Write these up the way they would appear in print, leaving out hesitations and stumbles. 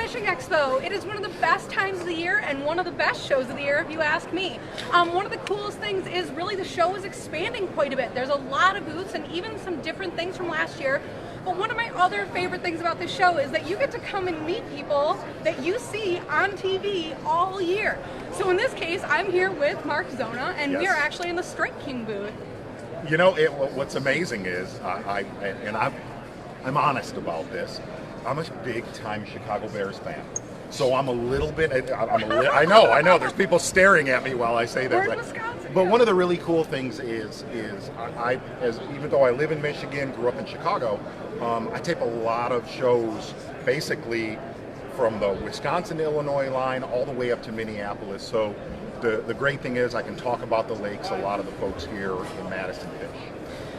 Fishing Expo. It is one of the best times of the year and one of the best shows of the year, if you ask me. One of the coolest things is really the show is expanding quite a bit. There's a lot of booths and even some different things from last year. But one of my other favorite things about this show is that you get to come and meet people that you see on TV all year. So in this case, I'm here with Mark Zona, and we are actually in the Strike King booth. You know, what's amazing is, I'm honest about this, I'm a big-time Chicago Bears fan. So I'm a little bit, I know, there's people staring at me while I say that. We're in Wisconsin. But one of the really cool things is even though I live in Michigan, grew up in Chicago, I tape a lot of shows basically from the Wisconsin-Illinois line all the way up to Minneapolis. So the great thing is I can talk about the lakes. A lot of the folks here in Madison fish.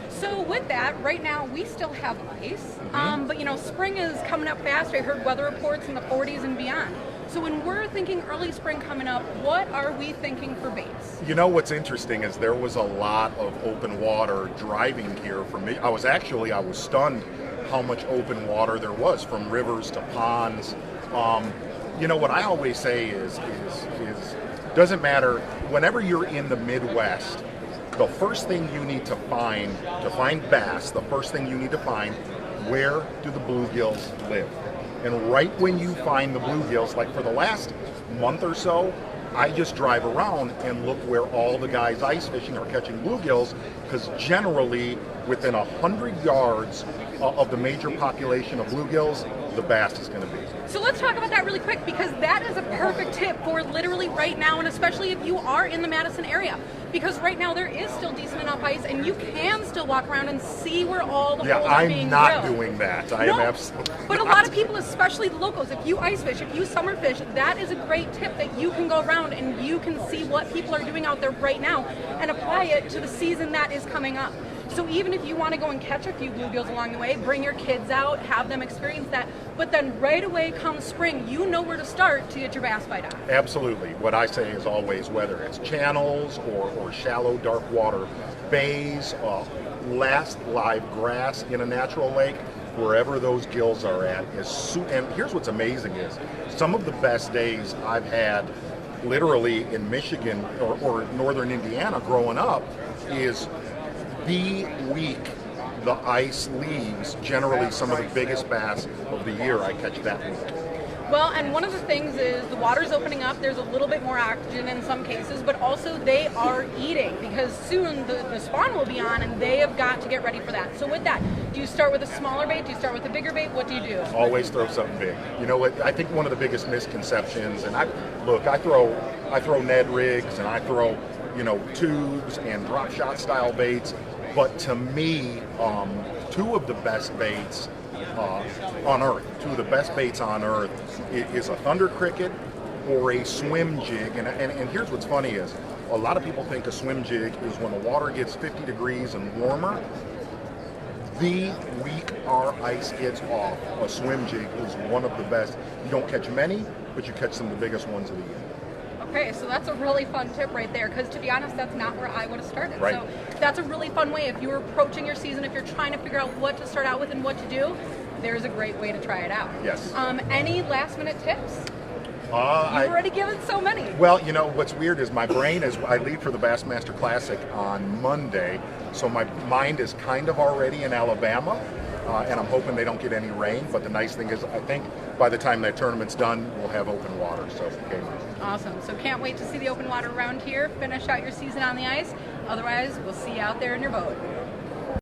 So with that, right now we still have ice, but you know, spring is coming up fast. I heard weather reports in the 40s and beyond. So when we're thinking early spring coming up, what are we thinking for baits? You know, what's interesting is there was a lot of open water driving here from me. I was stunned how much open water there was, from rivers to ponds. You know, what I always say is doesn't matter, whenever you're in the Midwest, the first thing you need to find bass, the first thing you need to find, where do the bluegills live? And right when you find the bluegills, like for the last month or so, I just drive around and look where all the guys ice fishing are catching bluegills, because generally within 100 yards of the major population of bluegills, the bass is going to be. So let's talk about that really quick, because that is a perfect tip for literally right now, and especially if you are in the Madison area. Because right now there is still decent enough ice, and you can still walk around and see where all the holes are being drilled. I'm not doing that. I am absolutely But a lot of people, especially the locals, if you ice fish, if you summer fish, that is a great tip that you can go around and you can see what people are doing out there right now and apply it to the season that is coming up. So even if you want to go and catch a few bluegills along the way, bring your kids out, have them experience that, but then right away come spring, you know where to start to get your bass bite on. Absolutely. What I say is always, whether it's channels or shallow dark water bays, last live grass in a natural lake, wherever those gills are at and here's what's amazing is some of the best days I've had literally in Michigan or northern Indiana growing up is the week the ice leaves. Generally some of the biggest bass of the year I catch that week. Well, and one of the things is the water's opening up, there's a little bit more oxygen in some cases, but also they are eating, because soon the spawn will be on and they have got to get ready for that. So with that, do you start with a smaller bait? Do you start with a bigger bait? What do you do? Always throw something big. You know what, I think one of the biggest misconceptions, and I throw Ned rigs and I throw, you know, tubes and drop shot style baits, but to me, two of the best baits on earth, is a thunder cricket or a swim jig. And here's what's funny is, a lot of people think a swim jig is when the water gets 50 degrees and warmer. The week our ice gets off, a swim jig is one of the best. You don't catch many, but you catch some of the biggest ones of the year. Okay, so that's a really fun tip right there, because to be honest, that's not where I would have started. Right. So that's a really fun way. If you're approaching your season, if you're trying to figure out what to start out with and what to do, there's a great way to try it out. Yes. Any last minute tips? You've already given so many. Well, you know, what's weird is my brain is, I leave for the Bassmaster Classic on Monday, so my mind is kind of already in Alabama, and I'm hoping they don't get any rain, but the nice thing is, I think by the time that tournament's done, we'll have open water, so okay. Awesome. So can't wait to see the open water around here, finish out your season on the ice. Otherwise, we'll see you out there in your boat.